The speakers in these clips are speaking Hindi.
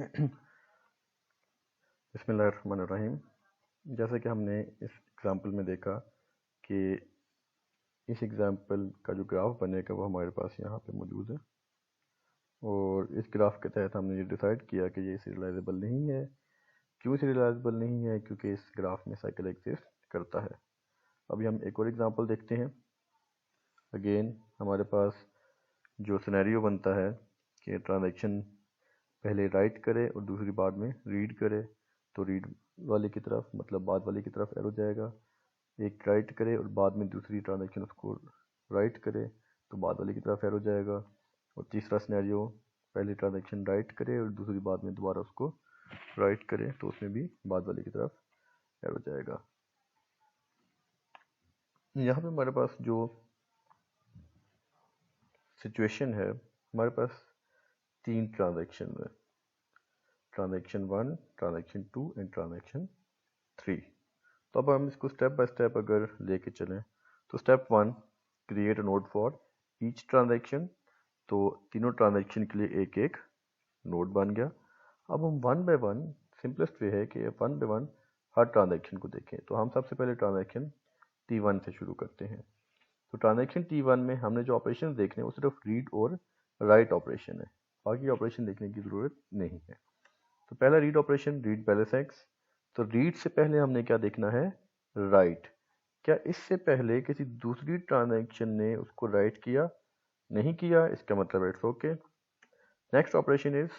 बिस्मिल्लाहिर्रहमानिर्रहीम। जैसे कि हमने इस एग्ज़ाम्पल में देखा कि इस एग्ज़ाम्पल का जो ग्राफ बनेगा वो हमारे पास यहाँ पे मौजूद है, और इस ग्राफ के तहत हमने ये डिसाइड किया कि ये सीरियलाइजेबल नहीं है। क्यों सीरियलाइजेबल नहीं है? क्योंकि इस ग्राफ में साइकिल एग्जिस्ट करता है। अभी हम एक और एग्ज़ाम्पल देखते हैं। अगेन हमारे पास जो सिनेरियो बनता है कि ट्रांजैक्शन पहले राइट करे और दूसरी बाद में रीड करे, तो रीड वाले की तरफ मतलब बाद वाले की तरफ एरो जाएगा। एक राइट करे और बाद में दूसरी ट्रांजैक्शन उसको राइट करे तो बाद वाले की तरफ एरो जाएगा। और तीसरा सिनेरियो, पहली ट्रांजैक्शन राइट करे और दूसरी बाद में दोबारा उसको राइट करे तो उसमें भी बाद वाले की तरफ एरो जाएगा। यहाँ पे हमारे पास जो सिचुएशन है, हमारे पास 3 ट्रांजैक्शन है, ट्रांजैक्शन 1, ट्रांजैक्शन 2 एंड ट्रांजैक्शन 3। तो अब हम इसको स्टेप बाय स्टेप अगर लेके चलें तो step 1, create a node for each transaction. तो तीनों ट्रांजैक्शन के लिए एक एक नोड बन गया। अब हम one by one, simplest way है कि one by one her transaction को देखें। तो हम सबसे पहले ट्रांजैक्शन T1 से शुरू करते हैं। तो ट्रांजैक्शन T1 में हमने जो ऑपरेशन देखने हैं वो सिर्फ रीड और राइट ऑपरेशन है, बाकी ऑपरेशन देखने की ज़रूरत नहीं है। तो पहला read operation, read balance x. तो रीड से पहले हमने क्या देखना है? राइट। क्या इससे पहले किसी दूसरी ट्रांजैक्शन ने उसको राइट किया? नहीं किया, इसका मतलब it's okay. Next operation is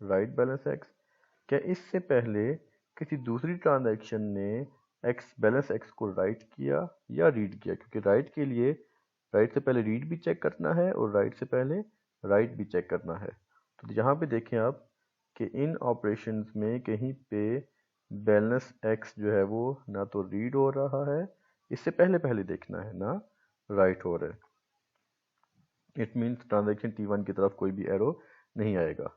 right balance x. क्या इससे पहले किसी दूसरी ट्रांजैक्शन ने एक्स बैलेंस एक्स को राइट किया या रीड किया? क्योंकि राइट के लिए राइट से पहले रीड भी चेक करना है और राइट से पहले राइट भी चेक करना है। तो यहाँ पे देखें आप कि इन ऑपरेशंस में कहीं पे बैलेंस एक्स जो है वो ना तो रीड हो रहा है, इससे पहले पहले देखना है, ना राइट हो रहा है। इट मीन्स ट्रांजैक्शन T1 की तरफ कोई भी एरो नहीं आएगा।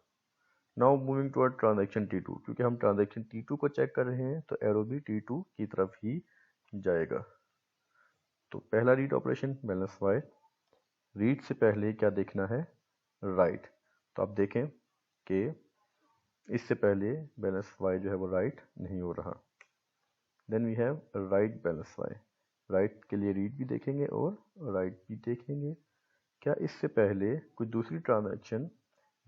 Now moving toward transaction T2, क्योंकि हम ट्रांजैक्शन T2 को चेक कर रहे हैं तो एरो भी T2 की तरफ ही जाएगा। तो पहला read operation balance Y, read से पहले क्या देखना है? राइट। तो आप देखें कि इससे पहले बैलेंस वाई जो है वो राइट नहीं हो रहा। Then we have write balance Y. Write के लिए रीड भी देखेंगे और राइट भी देखेंगे। क्या इससे पहले कोई दूसरी ट्रांजैक्शन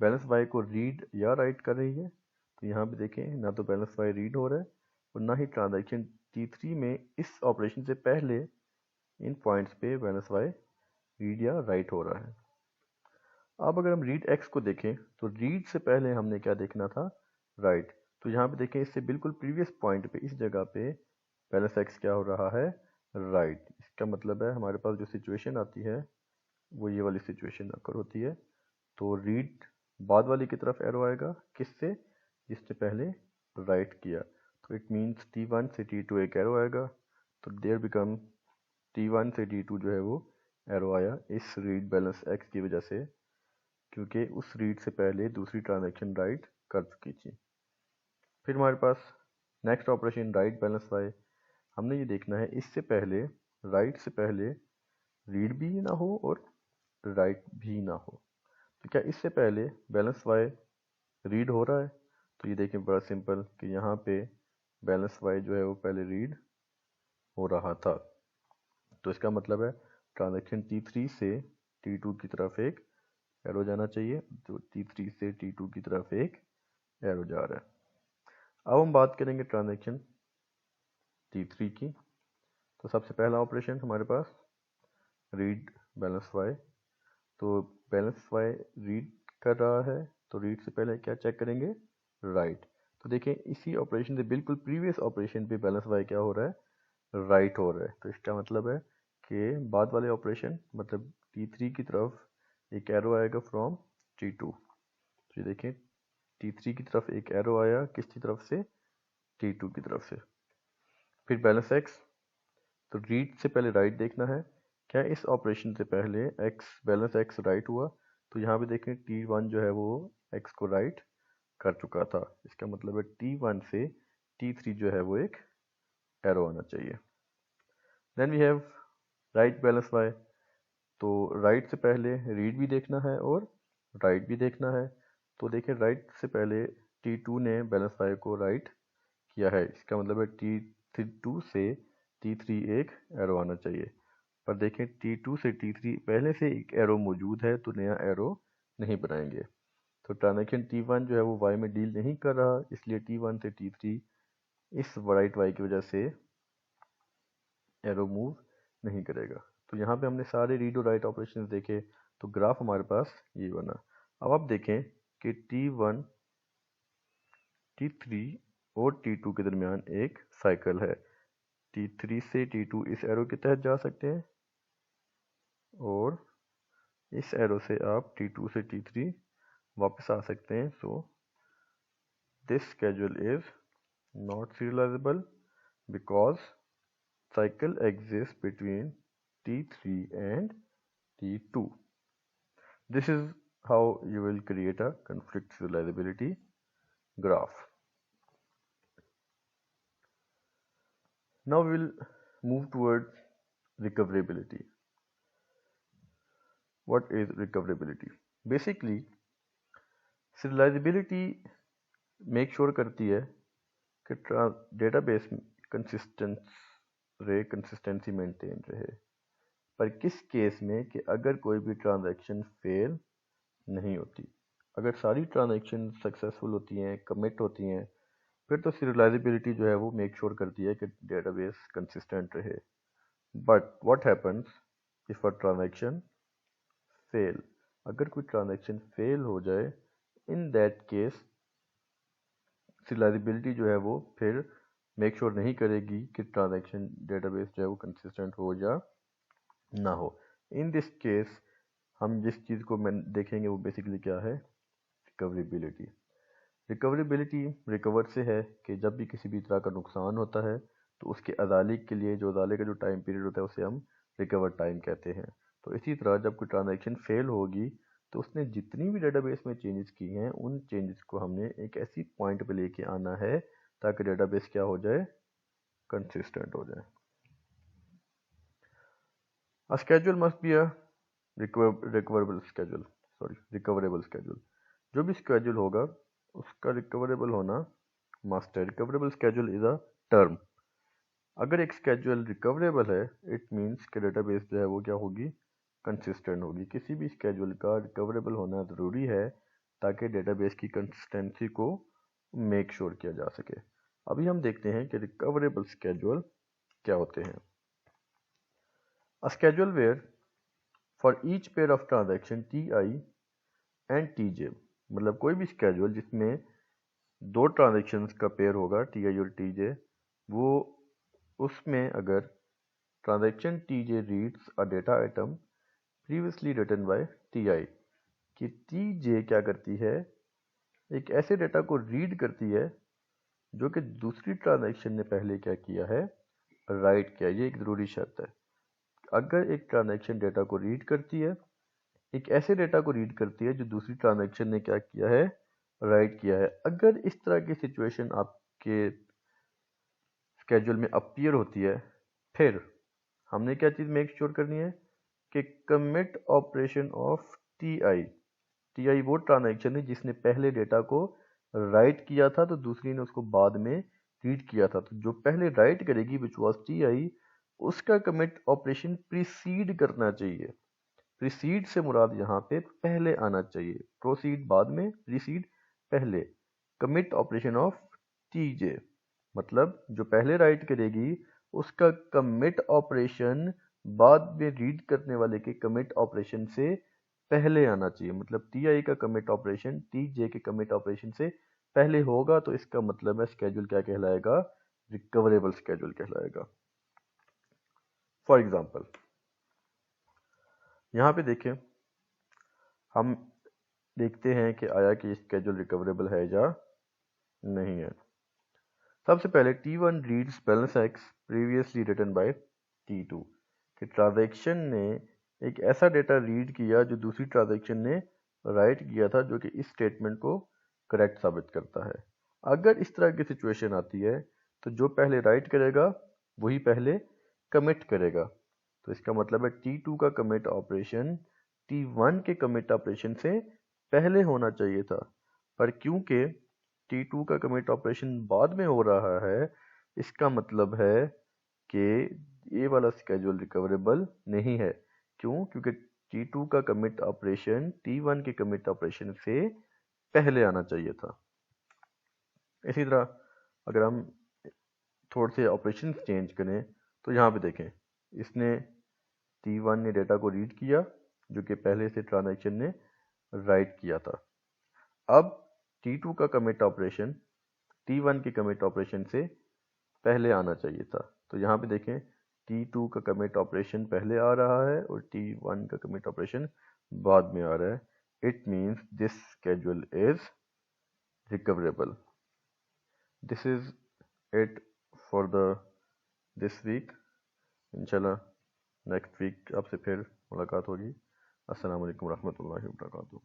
बैलेंस वाई को रीड या राइट कर रही है? तो यहाँ पे देखें, ना तो बैलेंस वाई रीड हो रहा है और ना ही ट्रांजैक्शन T3 में इस ऑपरेशन से पहले इन पॉइंट्स पे बैलेंस वाई रीड या राइट हो रहा है। अब अगर हम रीड एक्स को देखें तो रीड से पहले हमने क्या देखना था? राइट। तो यहाँ पे देखें, इससे बिल्कुल प्रीवियस पॉइंट पे इस जगह पे बैलेंस एक्स क्या हो रहा है? राइट। इसका मतलब है हमारे पास जो सिचुएशन आती है वो ये वाली सिचुएशन अकर होती है। तो रीड बाद वाली की तरफ एरो आएगा, किससे? जिसने पहले राइट किया। तो इट मीन्स T1 से T2 एक एरो आएगा। तो देयर बिकम T1 से T2 जो है वो एरो आया इस रीड बैलेंस एक्स की वजह से, क्योंकि उस रीड से पहले दूसरी ट्रांजैक्शन राइट कर चुकी थी। फिर हमारे पास next operation right balance Y. हमने ये देखना है इससे पहले, राइट से पहले रीड भी ना हो और राइट भी ना हो। तो क्या इससे पहले बैलेंस वाई रीड हो रहा है? तो ये देखें, बड़ा सिंपल कि यहाँ पे बैलेंस वाई जो है वो पहले रीड हो रहा था। तो इसका मतलब है ट्रांजैक्शन T3 से T2 की तरफ एक एरो जाना चाहिए। तो T3 से T2 की तरफ एक एरो जा रहा है। अब हम बात करेंगे ट्रांजैक्शन T3 की। तो सबसे पहला ऑपरेशन हमारे पास रीड बैलेंस वाई। तो बैलेंस वाई रीड कर रहा है, तो रीड से पहले क्या चेक करेंगे? राइट। तो देखें, इसी ऑपरेशन से बिल्कुल प्रीवियस ऑपरेशन पे बैलेंस वाई क्या हो रहा है? राइट हो रहा है। तो इसका मतलब है कि बाद वाले ऑपरेशन मतलब T3 की तरफ एक एरो आएगा फ्रॉम T2। तो ये देखें, T3 की तरफ एक एरो आया, किसकी तरफ से? T2 की तरफ से। फिर बैलेंस एक्स, तो रीड से पहले राइट देखना है। क्या इस ऑपरेशन से पहले एक्स बैलेंस एक्स राइट हुआ? तो यहाँ पे देखें T1 जो है वो एक्स को राइट कर चुका था। इसका मतलब है T1 से T3 जो है वो एक एरो आना चाहिए। Then we have write balance Y. तो राइट से पहले रीड भी देखना है और राइट भी देखना है। तो देखें, राइट से पहले T2 ने बैलेंस y को राइट किया है, इसका मतलब है T2 से T3 एक एरो आना चाहिए। पर देखें T2 से T3 पहले से एक एरो मौजूद है, तो नया एरो नहीं बनाएंगे। तो ट्रांजैक्शन T1 जो है वो y में डील नहीं कर रहा, इसलिए T1 से T3 इस राइट y की वजह से एरो मूव नहीं करेगा। तो यहाँ पे हमने सारे रीड और राइट ऑपरेशन देखे, तो ग्राफ हमारे पास ये बना। अब आप देखें कि T1, T3 और T2 के दरमियान एक साइकिल है। T3 से T2 इस एरो के तहत जा सकते हैं और इस एरो से आप T2 से T3 वापस आ सकते हैं। So this schedule is not serializable because cycle exists between T3 and T2. This is how you will create a conflict serializability graph. Now we will move towards recoverability. What is recoverability? Basically, serializability make sure करती है कि डेटाबेस कंसिस्टेंसी मेंटेन रहे। पर किस केस में कि अगर कोई भी ट्रांजैक्शन फेल नहीं होती, अगर सारी ट्रांजैक्शन सक्सेसफुल होती हैं, कमिट होती हैं, फिर तो सीरियलाइजेबिलिटी जो है वो मेक श्योर करती है कि डेटाबेस कंसिस्टेंट रहे। But what happens if a transaction fail? अगर कोई ट्रांजैक्शन फेल हो जाए, इन दैट केस सीरियलाइजेबिलिटी जो है वो फिर मेक श्योर नहीं करेगी कि ट्रांजैक्शन डेटाबेस जो है वो कंसिस्टेंट हो या ना हो। इन दिस केस हम जिस चीज़ को देखेंगे वो बेसिकली क्या है, रिकवरेबिलिटी। रिकवरेबिलिटी रिकवर से है कि जब भी किसी भी तरह का नुकसान होता है तो उसके अदाले के लिए जो अदाले का जो टाइम पीरियड होता है उसे हम रिकवर टाइम कहते हैं। तो इसी तरह जब कोई ट्रांजैक्शन फेल होगी तो उसने जितनी भी डेटाबेस में चेंजेस की हैं उन चेंजेस को हमने एक ऐसी पॉइंट पे लेके आना है ताकि डेटाबेस क्या हो जाए, कंसिस्टेंट हो जाए। A schedule must be a recoverable schedule, recoverable schedule। जो भी schedule होगा उसका recoverable होना must है। recoverable schedule is a term। अगर एक schedule recoverable है, it means कि database जो है वो क्या होगी, consistent होगी। किसी भी schedule का recoverable होना ज़रूरी है ताकि database की consistency को make sure किया जा सके। अभी हम देखते हैं कि recoverable schedule क्या होते हैं। A schedule where for each pair of transaction Ti and Tj, मतलब कोई भी schedule जिसमें दो ट्रांजेक्शन्स का पेयर होगा Ti और Tj, वो उसमें अगर transaction Tj reads a data item previously written by Ti, कि Tj क्या करती है, एक ऐसे डेटा को रीड करती है जो कि दूसरी ट्रांजेक्शन ने पहले क्या किया है, राइट किया। ये एक ज़रूरी शर्त है। अगर एक ट्रांजैक्शन डेटा को रीड करती है, एक ऐसे डेटा को रीड करती है जो दूसरी ट्रांजैक्शन ने क्या किया है, राइट किया है। अगर इस तरह की सिचुएशन आपके स्केड्यूल में अपीयर होती है, फिर हमने क्या चीज़ मेक श्योर करनी है कि commit operation of T I वो ट्रांजैक्शन है जिसने पहले डेटा को राइट किया था तो दूसरी ने उसको बाद में रीड किया था। तो जो पहले राइट करेगी विच वॉज Ti, उसका कमिट ऑपरेशन प्रीसीड करना चाहिए। प्रीसीड से मुराद यहाँ पे पहले आना चाहिए, प्रोसीड बाद में, प्रीसीड पहले। कमिट ऑपरेशन ऑफ Tj मतलब जो पहले राइट करेगी उसका कमिट ऑपरेशन बाद में रीड करने वाले के कमिट ऑपरेशन से पहले आना चाहिए। मतलब Ti का कमिट ऑपरेशन Tj के कमिट ऑपरेशन से पहले होगा, तो इसका मतलब है स्केड्यूल क्या कहलाएगा, रिकवरेबल स्केड्यूल कहलाएगा। फॉर एग्जाम्पल यहाँ पे देखें, हम देखते हैं कि आया कि स्केड्यूल रिकवरेबल है या नहीं है। सबसे पहले T1 reads balance X previously written by T2, कि ट्रांजैक्शन ने एक ऐसा डेटा रीड किया जो दूसरी ट्रांजैक्शन ने राइट किया था, जो कि इस स्टेटमेंट को करेक्ट साबित करता है। अगर इस तरह की सिचुएशन आती है तो जो पहले राइट करेगा वही पहले कमिट करेगा। तो इसका मतलब है T2 का कमिट ऑपरेशन T1 के कमिट ऑपरेशन से पहले होना चाहिए था, पर क्योंकि T2 का कमिट ऑपरेशन बाद में हो रहा है, इसका मतलब है कि ये वाला स्केड्यूल रिकवरेबल नहीं है। क्यों? क्योंकि T2 का कमिट ऑपरेशन T1 के कमिट ऑपरेशन से पहले आना चाहिए था। इसी तरह अगर हम थोड़े से ऑपरेशन चेंज करें तो यहाँ पे देखें, इसने T1 ने डेटा को रीड किया जो कि पहले से ट्रांजैक्शन ने राइट किया था। अब T2 का कमिट ऑपरेशन T1 के कमिट ऑपरेशन से पहले आना चाहिए था। तो यहाँ पे देखें, T2 का कमिट ऑपरेशन पहले आ रहा है और T1 का कमिट ऑपरेशन बाद में आ रहा है। It means this schedule is recoverable. This is it for the this week. इंशाल्लाह नेक्स्ट वीक आपसे फिर मुलाकात होगी। अस्सलाम वालेकुम रहमतुल्लाहि व बरकातुहू।